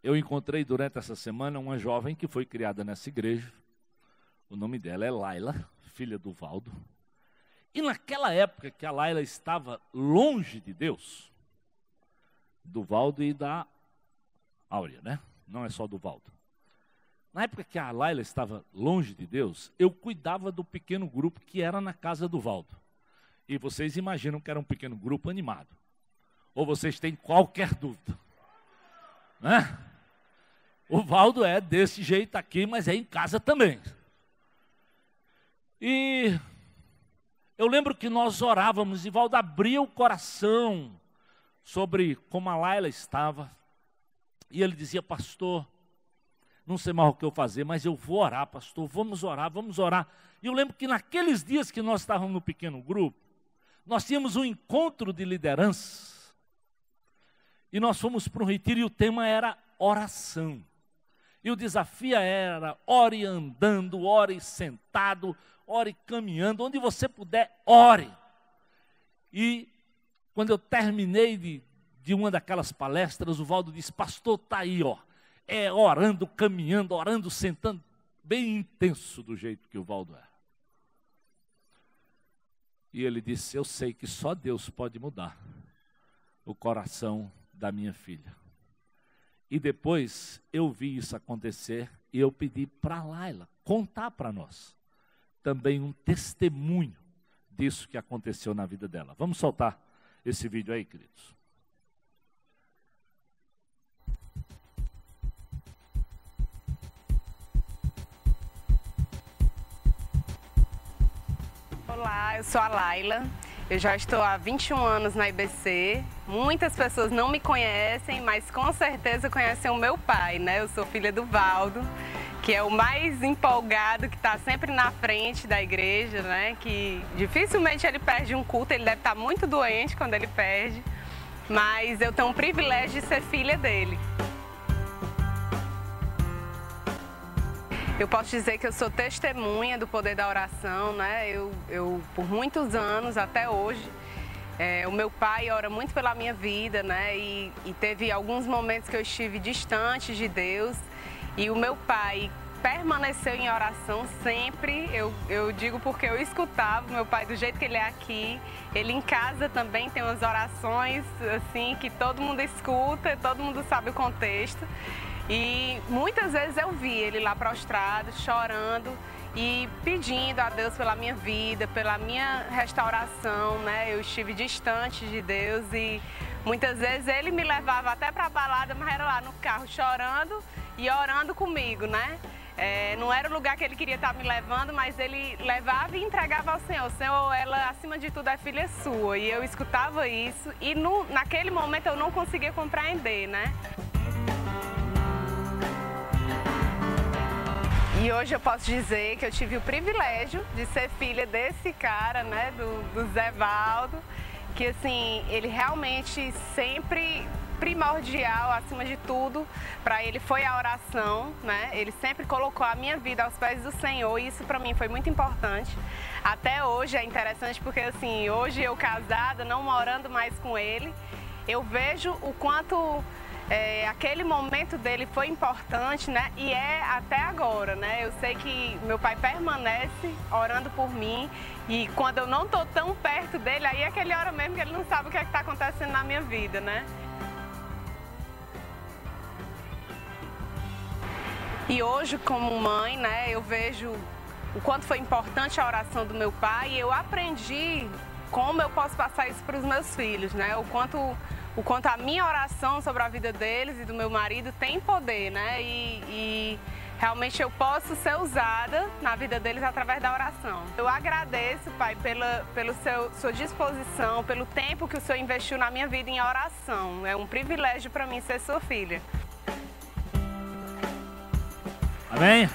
eu encontrei durante essa semana uma jovem que foi criada nessa igreja. O nome dela é Laila, filha do Valdo. E naquela época que a Laila estava longe de Deus, do Valdo e da Áurea, né? Não é só do Valdo. Na época que a Laila estava longe de Deus, eu cuidava do pequeno grupo que era na casa do Valdo. E vocês imaginam que era um pequeno grupo animado. Ou vocês têm qualquer dúvida? Né? O Valdo é desse jeito aqui, mas é em casa também. E eu lembro que nós orávamos e Valdo abria o coração sobre como a Laila estava. E ele dizia, pastor, não sei mais o que eu fazer, mas eu vou orar, pastor, vamos orar, vamos orar. E eu lembro que naqueles dias que nós estávamos no pequeno grupo, nós tínhamos um encontro de liderança. E nós fomos para um retiro e o tema era oração. E o desafio era, ore andando, ore sentado, ore caminhando, onde você puder, ore. E Quando eu terminei de uma daquelas palestras, o Valdo disse: pastor, está aí, ó, orando, caminhando, orando, sentando, bem intenso do jeito que o Valdo é. E ele disse: eu sei que só Deus pode mudar o coração da minha filha. E depois eu vi isso acontecer e eu pedi para a Laila contar para nós também um testemunho disso que aconteceu na vida dela. Vamos soltar esse vídeo aí, queridos. Olá, eu sou a Laila, eu já estou há 21 anos na IBC. Muitas pessoas não me conhecem, mas com certeza conhecem o meu pai, né? Eu sou filha do Valdo, que é o mais empolgado, que está sempre na frente da igreja, né? Que dificilmente ele perde um culto, ele deve estar muito doente quando ele perde, mas eu tenho o privilégio de ser filha dele. Eu posso dizer que eu sou testemunha do poder da oração, né? Eu por muitos anos, até hoje, o meu pai ora muito pela minha vida, né? E teve alguns momentos que eu estive distante de Deus, e o meu pai permaneceu em oração sempre. Eu digo porque eu escutava o meu pai do jeito que ele é aqui. Ele em casa também tem umas orações assim que todo mundo escuta, todo mundo sabe o contexto. E muitas vezes eu vi ele lá prostrado, chorando e pedindo a Deus pela minha vida, pela minha restauração, né? Eu estive distante de Deus e muitas vezes ele me levava até para a balada, mas era lá no carro chorando e orando comigo, né? Não era o lugar que ele queria estar me levando, mas ele levava e entregava ao Senhor. Senhor, ela acima de tudo é filha sua. E eu escutava isso e naquele momento eu não conseguia compreender, né? E hoje eu posso dizer que eu tive o privilégio de ser filha desse cara, né, do Zé Valdo, que assim, ele realmente sempre primordial, acima de tudo, para ele foi a oração, né? Ele sempre colocou a minha vida aos pés do Senhor e isso para mim foi muito importante. Até hoje é interessante porque assim, hoje eu casada, não morando mais com ele, eu vejo o quanto aquele momento dele foi importante, né? E é até agora, né? Eu sei que meu pai permanece orando por mim e quando eu não estou tão perto dele, aí é aquele hora mesmo que ele não sabe o que é que está acontecendo na minha vida, né? E hoje, como mãe, né? Eu vejo o quanto foi importante a oração do meu pai e eu aprendi como eu posso passar isso para os meus filhos, né? O quanto a minha oração sobre a vida deles e do meu marido tem poder, né? E realmente eu posso ser usada na vida deles através da oração. Eu agradeço, Pai, pela sua disposição, pelo tempo que o Senhor investiu na minha vida em oração. É um privilégio para mim ser sua filha. Amém?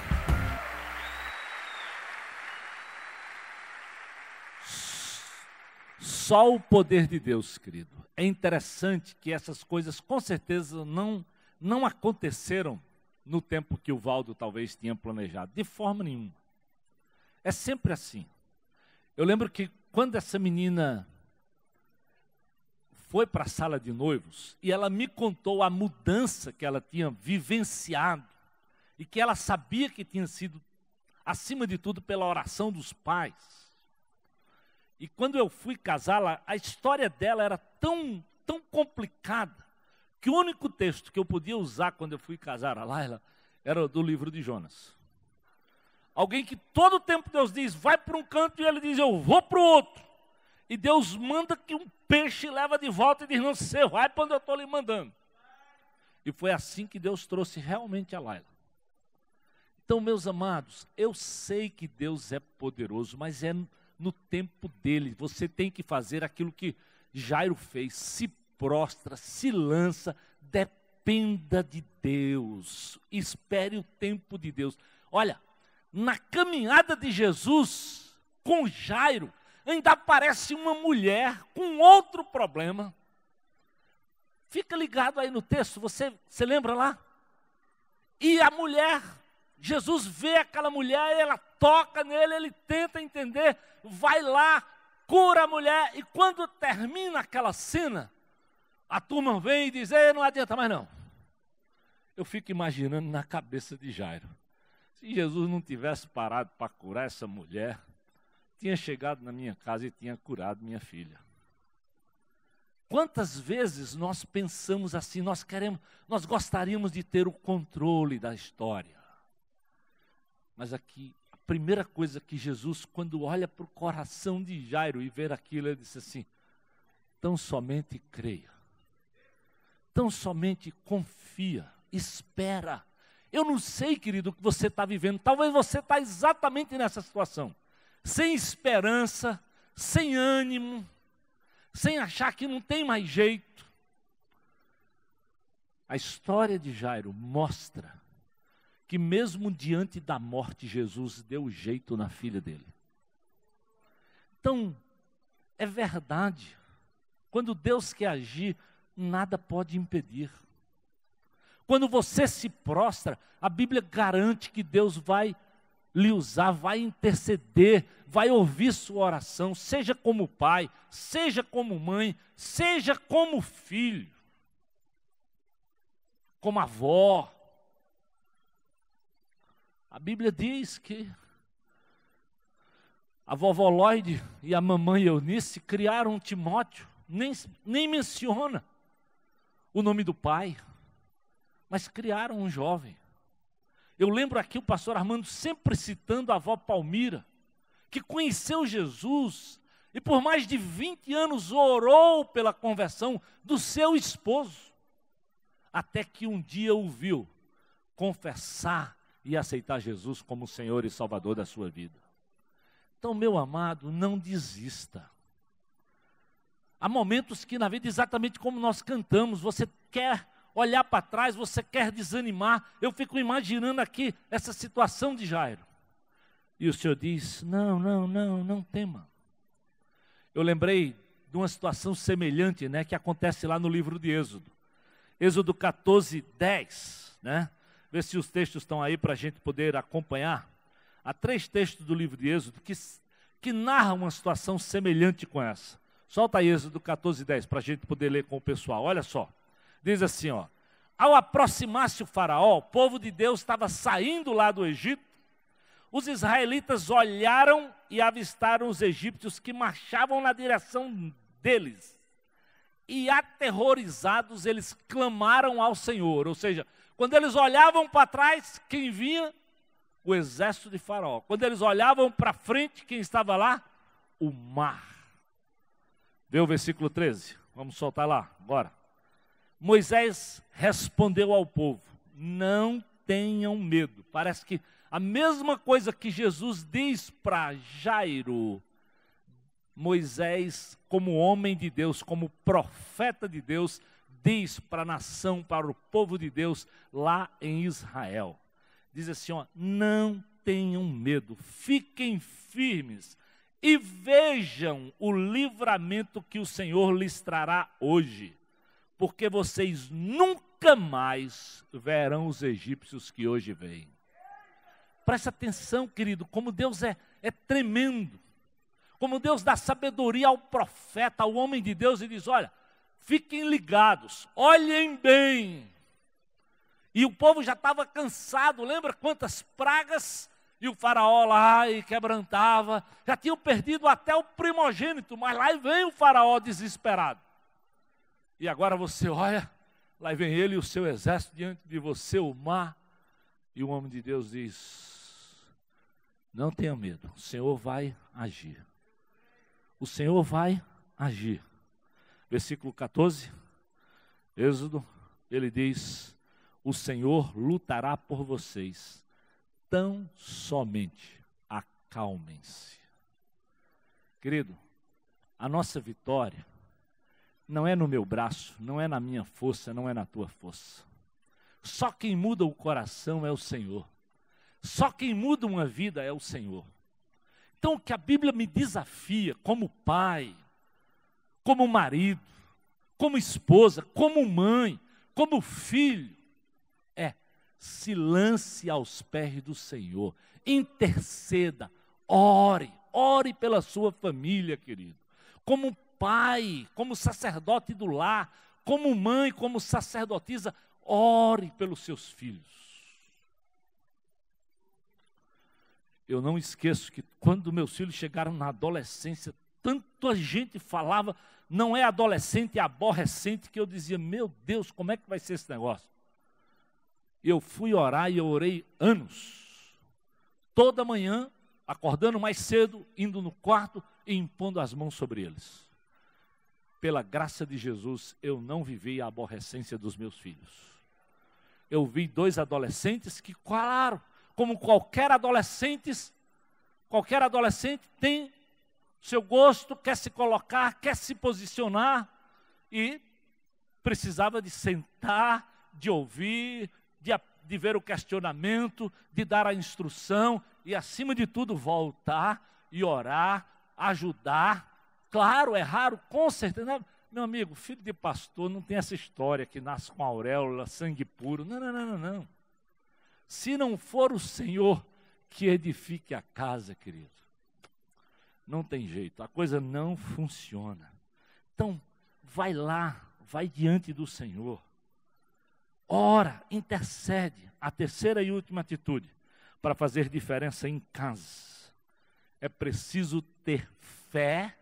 Só o poder de Deus, querido. É interessante que essas coisas com certeza não aconteceram no tempo que o Valdo talvez tinha planejado, de forma nenhuma. É sempre assim. Eu lembro que quando essa menina foi para a sala de noivos e ela me contou a mudança que ela tinha vivenciado e que ela sabia que tinha sido, acima de tudo, pela oração dos pais. E quando eu fui casá-la, a história dela era tão complicada, que o único texto que eu podia usar quando eu fui casar a Laila era do livro de Jonas. Alguém que todo o tempo Deus diz, vai para um canto, e ele diz, eu vou para o outro. E Deus manda que um peixe leva de volta e diz, não, você vai para onde eu estou lhe mandando. E foi assim que Deus trouxe realmente a Laila. Então, meus amados, eu sei que Deus é poderoso, mas é no tempo dele. Você tem que fazer aquilo que Jairo fez, se prostra, se lança, dependa de Deus, espere o tempo de Deus. Olha, na caminhada de Jesus com Jairo, ainda aparece uma mulher com outro problema. Fica ligado aí no texto, você lembra lá? E a mulher, Jesus vê aquela mulher, ela toca nele, ele tenta entender, vai lá, cura a mulher, e quando termina aquela cena, a turma vem e diz, ei, não adianta mais não. Eu fico imaginando na cabeça de Jairo, se Jesus não tivesse parado para curar essa mulher, tinha chegado na minha casa e tinha curado minha filha. Quantas vezes nós pensamos assim, nós gostaríamos de ter o controle da história. Mas aqui, a primeira coisa que Jesus, quando olha para o coração de Jairo e vê aquilo, ele disse assim, tão somente creia, tão somente confia, espera. Eu não sei, querido, o que você está vivendo, talvez você está exatamente nessa situação, sem esperança, sem ânimo, sem achar que não tem mais jeito. A história de Jairo mostra que mesmo diante da morte, Jesus deu jeito na filha dele. Então, é verdade, quando Deus quer agir, nada pode impedir. Quando você se prostra, a Bíblia garante que Deus vai lhe usar, vai interceder, vai ouvir sua oração, seja como pai, seja como mãe, seja como filho, como avó. A Bíblia diz que a vovó Lloyd e a mamãe Eunice criaram Timóteo, nem menciona o nome do pai, mas criaram um jovem. Eu lembro aqui o pastor Armando sempre citando a avó Palmira, que conheceu Jesus e por mais de 20 anos orou pela conversão do seu esposo, até que um dia o viu confessar e aceitar Jesus como Senhor e Salvador da sua vida. Então, meu amado, não desista. Há momentos que na vida, exatamente como nós cantamos, você quer olhar para trás, você quer desanimar. Eu fico imaginando aqui essa situação de Jairo. E o Senhor diz, não tema. Eu lembrei de uma situação semelhante, né, que acontece lá no livro de Êxodo. Êxodo 14, 10, né? Vê se os textos estão aí para a gente poder acompanhar. Há 3 textos do livro de Êxodo que narram uma situação semelhante com essa. Solta aí Êxodo 14, 10 para a gente poder ler com o pessoal. Olha só. Diz assim, ó. Ao aproximar-se o faraó, o povo de Deus estava saindo lá do Egito. Os israelitas olharam e avistaram os egípcios que marchavam na direção deles. E aterrorizados, eles clamaram ao Senhor. Ou seja, quando eles olhavam para trás, quem vinha? O exército de Faraó. Quando eles olhavam para frente, quem estava lá? O mar. Vê o versículo 13. Vamos soltar lá, bora. Moisés respondeu ao povo, não tenham medo. Parece que a mesma coisa que Jesus diz para Jairo, Moisés, como homem de Deus, como profeta de Deus, diz para a nação, para o povo de Deus lá em Israel. Diz assim, ó, não tenham medo, fiquem firmes e vejam o livramento que o Senhor lhes trará hoje, porque vocês nunca mais verão os egípcios que hoje vêm. Presta atenção, querido, como Deus é tremendo, como Deus dá sabedoria ao profeta, ao homem de Deus, e diz, olha, fiquem ligados, olhem bem. E o povo já estava cansado, lembra quantas pragas? E o faraó lá e quebrantava, já tinham perdido até o primogênito, mas lá vem o faraó desesperado. E agora você olha, lá vem ele e o seu exército diante de você, o mar. E o homem de Deus diz, não tenha medo, o Senhor vai agir. O Senhor vai agir. Versículo 14, Êxodo, ele diz, o Senhor lutará por vocês, tão somente acalmem-se. Querido, a nossa vitória não é no meu braço, não é na minha força, não é na tua força. Só quem muda o coração é o Senhor. Só quem muda uma vida é o Senhor. Então o que a Bíblia me desafia como pai, como marido, como esposa, como mãe, como filho, é se lance aos pés do Senhor, interceda, ore pela sua família, querido. como pai, como sacerdote do lar, como mãe, como sacerdotisa, ore pelos seus filhos. Eu não esqueço que quando meus filhos chegaram na adolescência, tanta gente falava, não é adolescente, é aborrecente, que eu dizia, meu Deus, como é que vai ser esse negócio? Eu fui orar e eu orei anos, toda manhã, acordando mais cedo, indo no quarto e impondo as mãos sobre eles. Pela graça de Jesus, eu não vivi a aborrecência dos meus filhos. Eu vi 2 adolescentes que, claro, como qualquer adolescente tem seu gosto, quer se colocar, quer se posicionar, e precisava de sentar, de ouvir, de ver o questionamento, de dar a instrução, e acima de tudo voltar e orar, ajudar. Claro, é raro, com certeza. Meu amigo, filho de pastor não tem essa história que nasce com auréola, sangue puro. Não. Se não for o Senhor que edifique a casa, querido, não tem jeito, a coisa não funciona. Então, vai lá, vai diante do Senhor. Ora, intercede. A terceira e última atitude para fazer diferença em casa. É preciso ter fé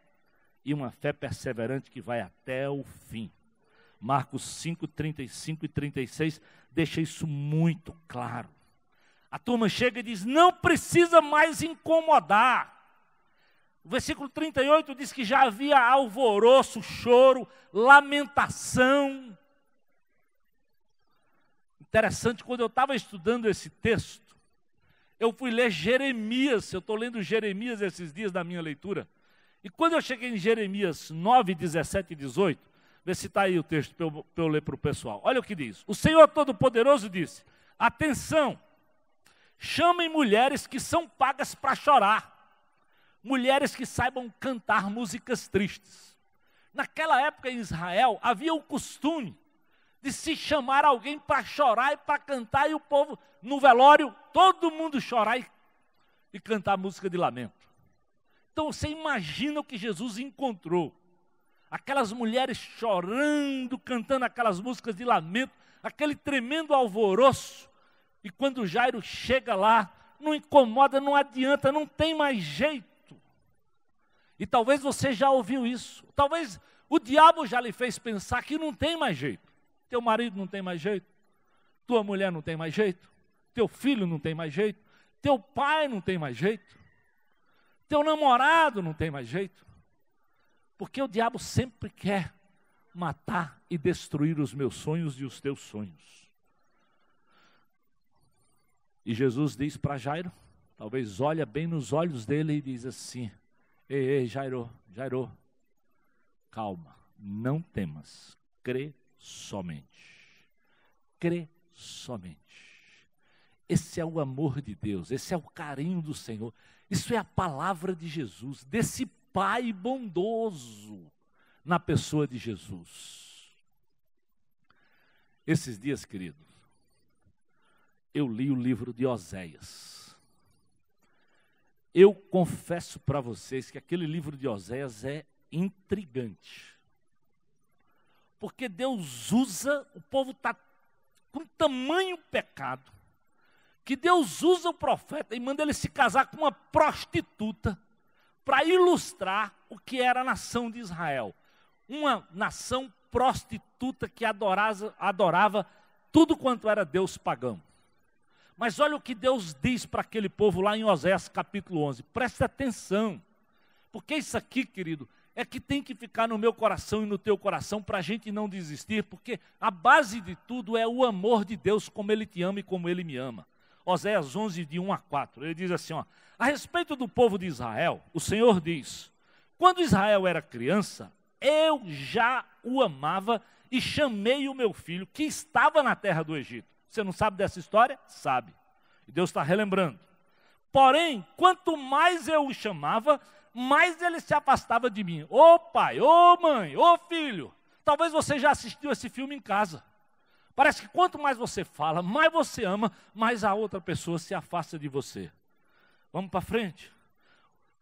e uma fé perseverante que vai até o fim. Marcos 5, 35 e 36 deixa isso muito claro. A turma chega e diz, não precisa mais incomodar. O versículo 38 diz que já havia alvoroço, choro, lamentação. Interessante, quando eu estava estudando esse texto, eu fui ler Jeremias. Eu estou lendo Jeremias esses dias da minha leitura. E quando eu cheguei em Jeremias 9, 17 e 18, vê se está aí o texto para eu ler para o pessoal. Olha o que diz. O Senhor Todo-Poderoso disse, atenção, chamem mulheres que são pagas para chorar. Mulheres que saibam cantar músicas tristes. Naquela época em Israel, havia o costume de se chamar alguém para chorar e para cantar, e o povo, no velório, todo mundo chorar e cantar música de lamento. Então você imagina o que Jesus encontrou. Aquelas mulheres chorando, cantando aquelas músicas de lamento, aquele tremendo alvoroço. E quando Jairo chega lá, não incomoda, não adianta, não tem mais jeito. E talvez você já ouviu isso. Talvez o diabo já lhe fez pensar que não tem mais jeito. Teu marido não tem mais jeito. Tua mulher não tem mais jeito. Teu filho não tem mais jeito. Teu pai não tem mais jeito. Teu namorado não tem mais jeito. Porque o diabo sempre quer matar e destruir os meus sonhos e os teus sonhos. E Jesus diz para Jairo, talvez olha bem nos olhos dele e diz assim, ei, Jairo, calma, não temas, crê somente. Crê somente. Esse é o amor de Deus, esse é o carinho do Senhor. Isso é a palavra de Jesus, desse Pai bondoso na pessoa de Jesus. Esses dias, queridos, eu li o livro de Oséias. Eu confesso para vocês que aquele livro de Oséias é intrigante. Porque Deus usa, o povo está com tamanho pecado, que Deus usa o profeta e manda ele se casar com uma prostituta para ilustrar o que era a nação de Israel. Uma nação prostituta que adorava tudo quanto era Deus pagão. Mas olha o que Deus diz para aquele povo lá em Oséias capítulo 11. Presta atenção, porque isso aqui, querido, é que tem que ficar no meu coração e no teu coração para a gente não desistir, porque a base de tudo é o amor de Deus, como Ele te ama e como Ele me ama. Oséias 11, de 1 a 4, ele diz assim, a respeito do povo de Israel, o Senhor diz, quando Israel era criança, eu já o amava e chamei o meu filho, que estava na terra do Egito. Você não sabe dessa história? Sabe. E Deus está relembrando. Porém, quanto mais eu o chamava, mais ele se afastava de mim. Ô pai, ô mãe, ô filho, talvez você já assistiu esse filme em casa. Parece que quanto mais você fala, mais você ama, mais a outra pessoa se afasta de você. Vamos para frente.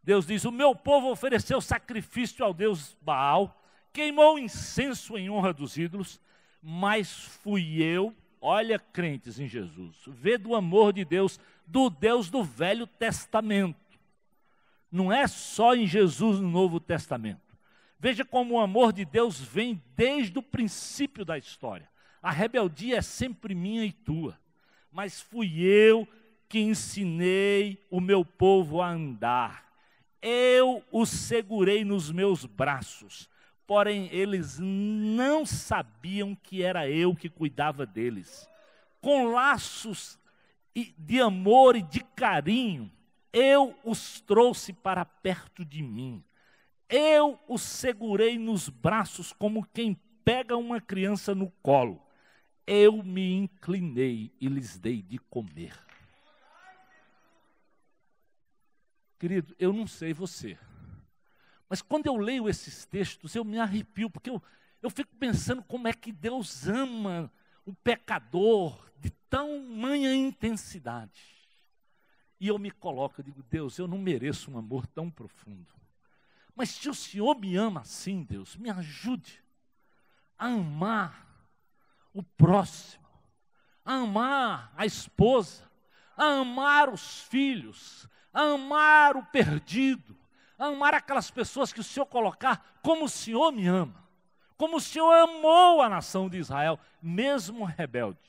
Deus diz: o meu povo ofereceu sacrifício ao Deus Baal, queimou incenso em honra dos ídolos, mas fui eu, olha, crentes em Jesus, vê do amor de Deus, do Deus do Velho Testamento. Não é só em Jesus no Novo Testamento. Veja como o amor de Deus vem desde o princípio da história. A rebeldia é sempre minha e tua, mas fui eu que ensinei o meu povo a andar. Eu os segurei nos meus braços, porém eles não sabiam que era eu que cuidava deles. Com laços de amor e de carinho, eu os trouxe para perto de mim. Eu os segurei nos braços como quem pega uma criança no colo. Eu me inclinei e lhes dei de comer. Querido, eu não sei você, mas quando eu leio esses textos, eu me arrepio, porque eu fico pensando como é que Deus ama o pecador de tamanha intensidade. E eu me coloco, eu digo: Deus, eu não mereço um amor tão profundo. Mas se o Senhor me ama assim, Deus, me ajude a amar o próximo, a amar a esposa, a amar os filhos, a amar o perdido, a amar aquelas pessoas que o Senhor colocar como o Senhor me ama, como o Senhor amou a nação de Israel, mesmo rebelde.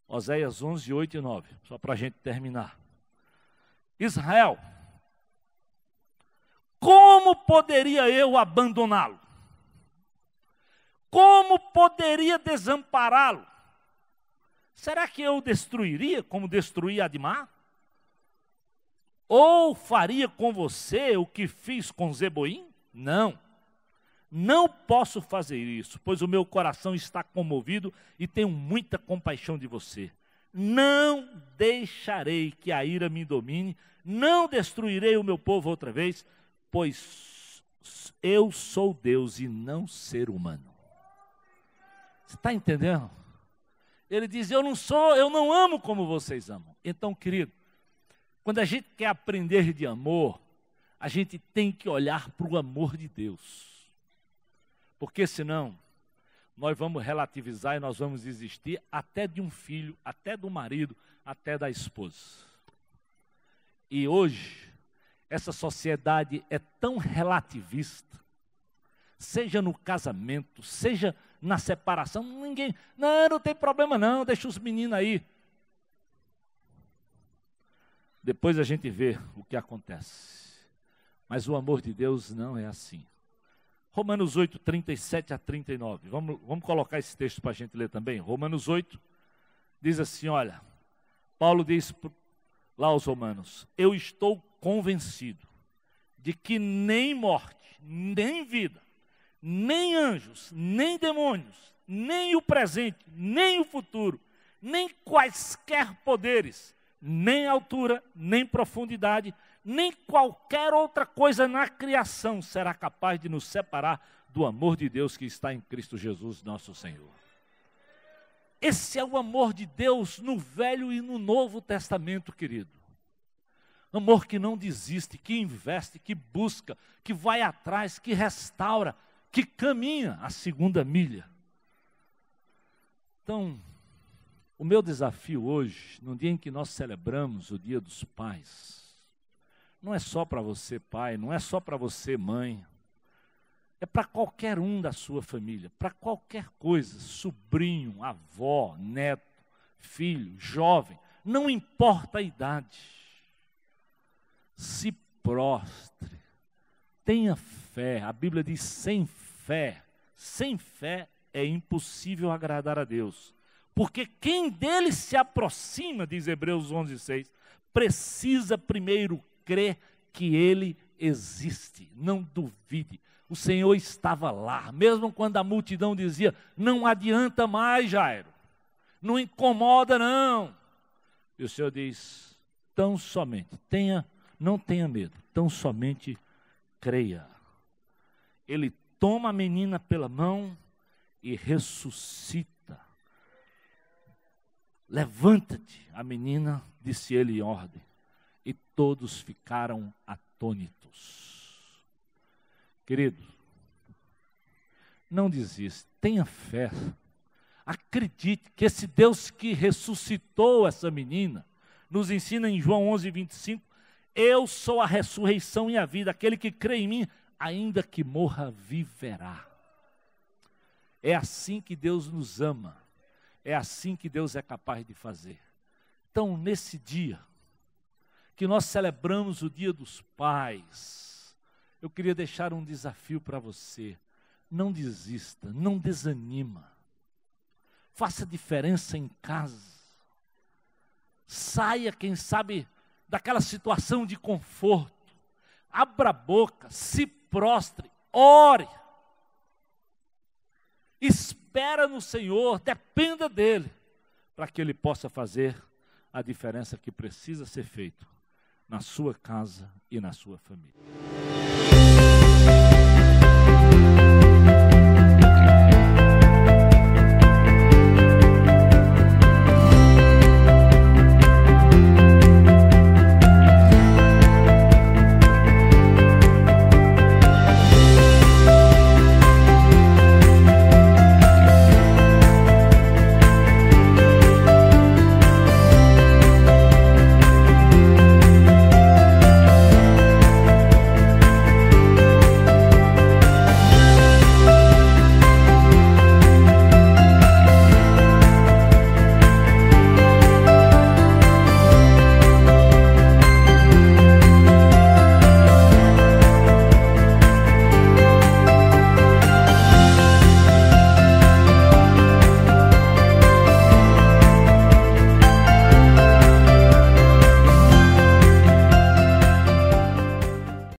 Oséias 11, 8 e 9, só para a gente terminar. Israel, como poderia eu abandoná-lo? Como poderia desampará-lo? Será que eu o destruiria como destruí Admá? Ou faria com você o que fiz com Zeboim? Não, não posso fazer isso, pois o meu coração está comovido e tenho muita compaixão de você. Não deixarei que a ira me domine, não destruirei o meu povo outra vez, pois eu sou Deus e não ser humano. Você está entendendo? Ele diz: eu não amo como vocês amam. Então, querido, quando a gente quer aprender de amor, a gente tem que olhar para o amor de Deus. Porque senão, nós vamos relativizar e nós vamos desistir até de um filho, até do marido, até da esposa. E hoje, essa sociedade é tão relativista, seja no casamento, seja na separação, não tem problema não, deixa os meninos aí. Depois a gente vê o que acontece. Mas o amor de Deus não é assim. Romanos 8, 37 a 39. Vamos colocar esse texto para a gente ler também. Romanos 8 diz assim, olha, Paulo diz lá aos romanos: eu estou convencido de que nem morte, nem vida, nem anjos, nem demônios, nem o presente, nem o futuro, nem quaisquer poderes, nem altura, nem profundidade, nem qualquer outra coisa na criação será capaz de nos separar do amor de Deus que está em Cristo Jesus, nosso Senhor. Esse é o amor de Deus no Velho e no Novo Testamento, querido. Amor que não desiste, que investe, que busca, que vai atrás, que restaura, que caminha a segunda milha. Então, o meu desafio hoje, no dia em que nós celebramos o Dia dos Pais, não é só para você, pai, não é só para você, mãe, é para qualquer um da sua família, para qualquer coisa, sobrinho, avó, neto, filho, jovem, não importa a idade. Se prostre, tenha fé. A Bíblia diz: sem fé é impossível agradar a Deus. Porque quem dele se aproxima, diz Hebreus 11:6, precisa primeiro crer que ele existe. Não duvide. O Senhor estava lá, mesmo quando a multidão dizia: não adianta mais, Jairo, não incomoda não. E o Senhor diz: tão somente, não tenha medo, tão somente creia. Ele toma a menina pela mão e ressuscita. Levanta-te, a menina, disse ele em ordem, e todos ficaram atônitos. Querido, não desista, tenha fé. Acredite que esse Deus que ressuscitou essa menina, nos ensina em João 11:25, eu sou a ressurreição e a vida, aquele que crê em mim, ainda que morra, viverá. É assim que Deus nos ama, é assim que Deus é capaz de fazer. Então, nesse dia, que nós celebramos o Dia dos Pais, eu queria deixar um desafio para você. Não desista, não desanima. Faça diferença em casa. Saia, quem sabe, daquela situação de conforto. Abra a boca, se prostre, ore. Espera no Senhor, dependa dEle, para que Ele possa fazer a diferença que precisa ser feita na sua casa e na sua família.